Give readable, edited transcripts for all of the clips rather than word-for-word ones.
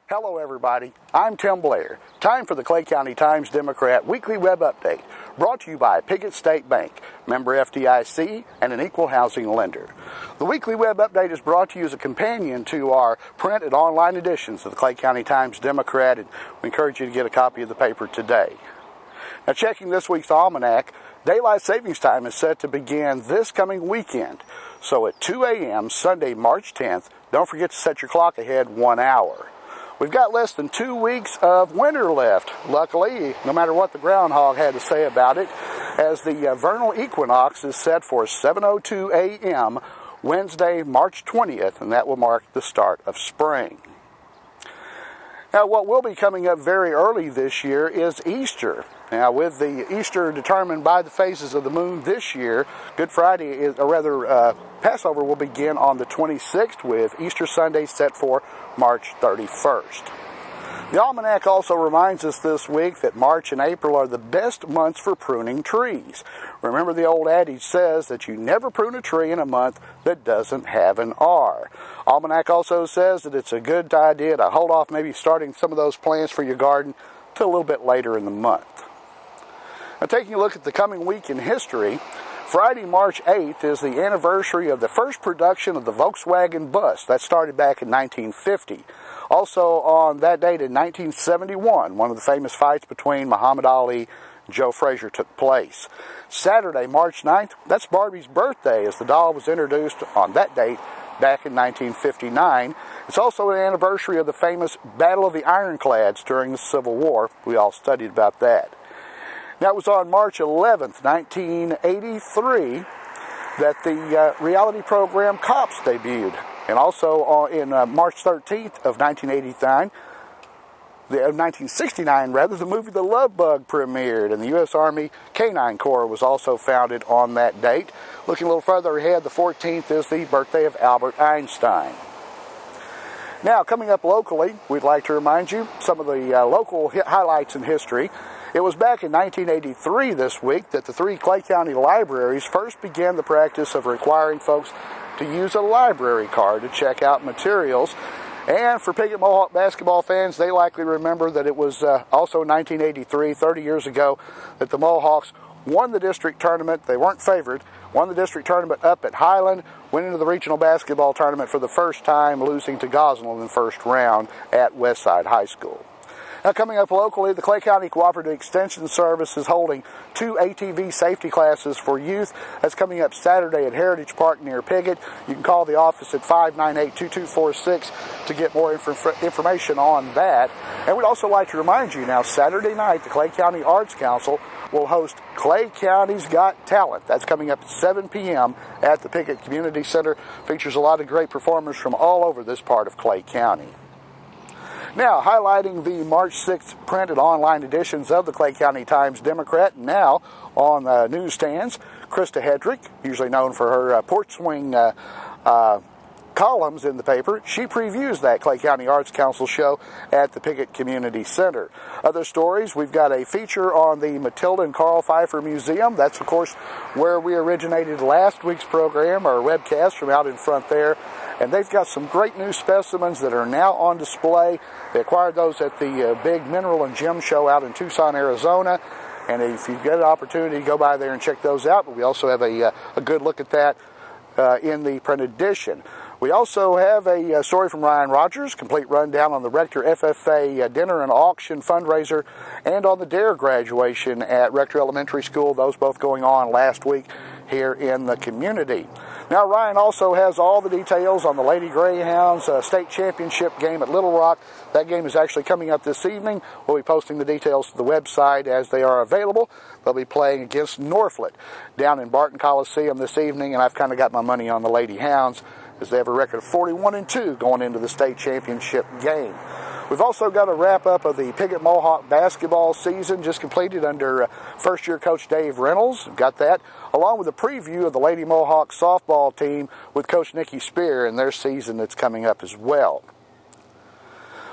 Hello everybody, I'm Tim Blair. Time for the Clay County Times-Democrat Weekly Web Update, brought to you by Piggott State Bank, member FDIC, and an equal housing lender. The Weekly Web Update is brought to you as a companion to our print and online editions of the Clay County Times-Democrat, and we encourage you to get a copy of the paper today. Now, checking this week's almanac, Daylight Savings Time is set to begin this coming weekend. So at 2 a.m. Sunday, March 10th, don't forget to set your clock ahead 1 hour. We've got less than 2 weeks of winter left, luckily, no matter what the groundhog had to say about it, as the vernal equinox is set for 7:02 a.m. Wednesday, March 20th, and that will mark the start of spring. Now, what will be coming up very early this year is Easter. Now, with the Easter determined by the phases of the moon this year, Good Friday, Passover will begin on the 26th, with Easter Sunday set for March 31st. The almanac also reminds us this week that March and April are the best months for pruning trees. Remember, the old adage says that you never prune a tree in a month that doesn't have an R. Almanac also says that it's a good idea to hold off maybe starting some of those plants for your garden till a little bit later in the month. Now, taking a look at the coming week in history, Friday, March 8th is the anniversary of the first production of the Volkswagen bus. That started back in 1950. Also on that date in 1971, one of the famous fights between Muhammad Ali and Joe Frazier took place. Saturday, March 9th, that's Barbie's birthday, as the doll was introduced on that date back in 1959. It's also an anniversary of the famous Battle of the Ironclads during the Civil War. We all studied about that. Now, it was on March 11th, 1983, that the reality program Cops debuted. And also in March 13th of 1969, the movie The Love Bug premiered, and the U.S. Army Canine Corps was also founded on that date. Looking a little further ahead, the 14th is the birthday of Albert Einstein. Now, coming up locally, we'd like to remind you some of the local highlights in history. It was back in 1983 this week that the 3 Clay County libraries first began the practice of requiring folks to use a library card to check out materials. And for Piggott Mohawk basketball fans, they likely remember that it was also 1983, 30 years ago, that the Mohawks won the district tournament. They weren't favored. Won the district tournament up at Highland, went into the regional basketball tournament for the first time, losing to Gosnell in the first round at Westside High School. Now, coming up locally, the Clay County Cooperative Extension Service is holding 2 ATV safety classes for youth. That's coming up Saturday at Heritage Park near Piggott. You can call the office at 598-2246 to get more information on that. And we'd also like to remind you now, Saturday night, the Clay County Arts Council will host Clay County's Got Talent. That's coming up at 7 p.m. at the Piggott Community Center. Features a lot of great performers from all over this part of Clay County. Now, highlighting the March 6th print and online editions of the Clay County Times-Democrat, now on newsstands, Krista Hedrick, usually known for her porch swing columns in the paper. She previews that Clay County Arts Council show at the Piggott Community Center. Other stories, we've got a feature on the Matilda and Carl Pfeiffer Museum. That's, of course, where we originated last week's program, our webcast from out in front there. And they've got some great new specimens that are now on display. They acquired those at the big Mineral and Gem Show out in Tucson, Arizona. And if you get an opportunity, go by there and check those out. But we also have a good look at that in the print edition. We also have a story from Ryan Rogers, complete rundown on the Rector FFA dinner and auction fundraiser, and on the DARE graduation at Rector Elementary School. Those both going on last week here in the community. Now, Ryan also has all the details on the Lady Greyhounds state championship game at Little Rock. That game is actually coming up this evening. We'll be posting the details to the website as they are available. They'll be playing against Norflet down in Barton Coliseum this evening, and I've kind of got my money on the Lady Hounds, as they have a record of 41-2 going into the state championship game. We've also got a wrap-up of the Piggott Mohawk basketball season just completed under first-year coach Dave Reynolds. We've got that, along with a preview of the Lady Mohawk softball team with Coach Nikki Spear and their season that's coming up as well.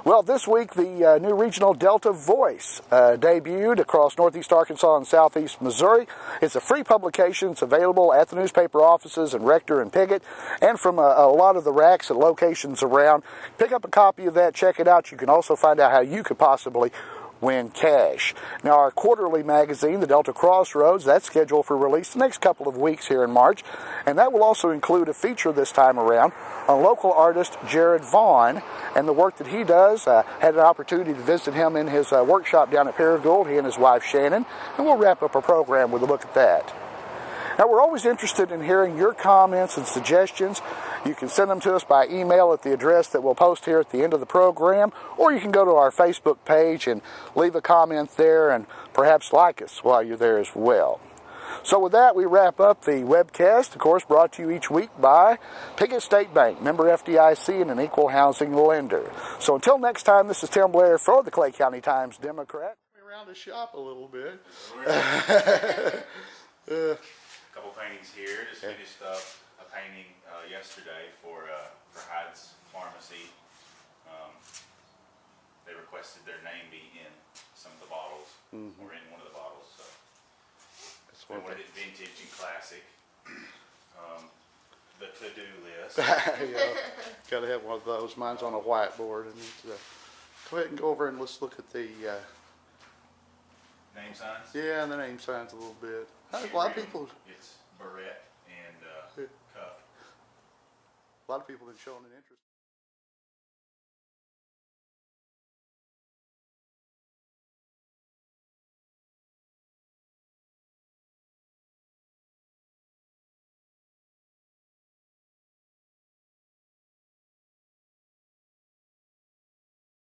Well, this week the new regional Delta Voice debuted across northeast Arkansas and southeast Missouri. It's a free publication. It's available at the newspaper offices in Rector and Piggott and from a lot of the racks and locations around. Pick up a copy of that, check it out. You can also find out how you could possibly win cash. Now, our quarterly magazine, the Delta Crossroads, that's scheduled for release the next couple of weeks here in March, and that will also include a feature this time around on local artist Jared Vaughn and the work that he does. Had an opportunity to visit him in his workshop down at Paragould, he and his wife Shannon, and we'll wrap up our program with a look at that. Now, we're always interested in hearing your comments and suggestions. You can send them to us by email at the address that we'll post here at the end of the program, or you can go to our Facebook page and leave a comment there and perhaps like us while you're there as well. So with that, we wrap up the webcast, of course, brought to you each week by Piggott State Bank, member FDIC, and an equal housing lender. So until next time, this is Tim Blair for the Clay County Times Democrat. Around the shop a little bit. Couple paintings here. Just finished up a painting yesterday for Hyde's Pharmacy. They requested their name be in some of the bottles, or in one of the bottles. So they wanted it vintage and classic. The to-do list. Yeah, gotta have one of those. Mine's on a whiteboard. And go ahead and go over and let's look at the name signs. Yeah, and the name signs a little bit. A lot of people. It's Barrett and Cup. A lot of people have been showing an interest.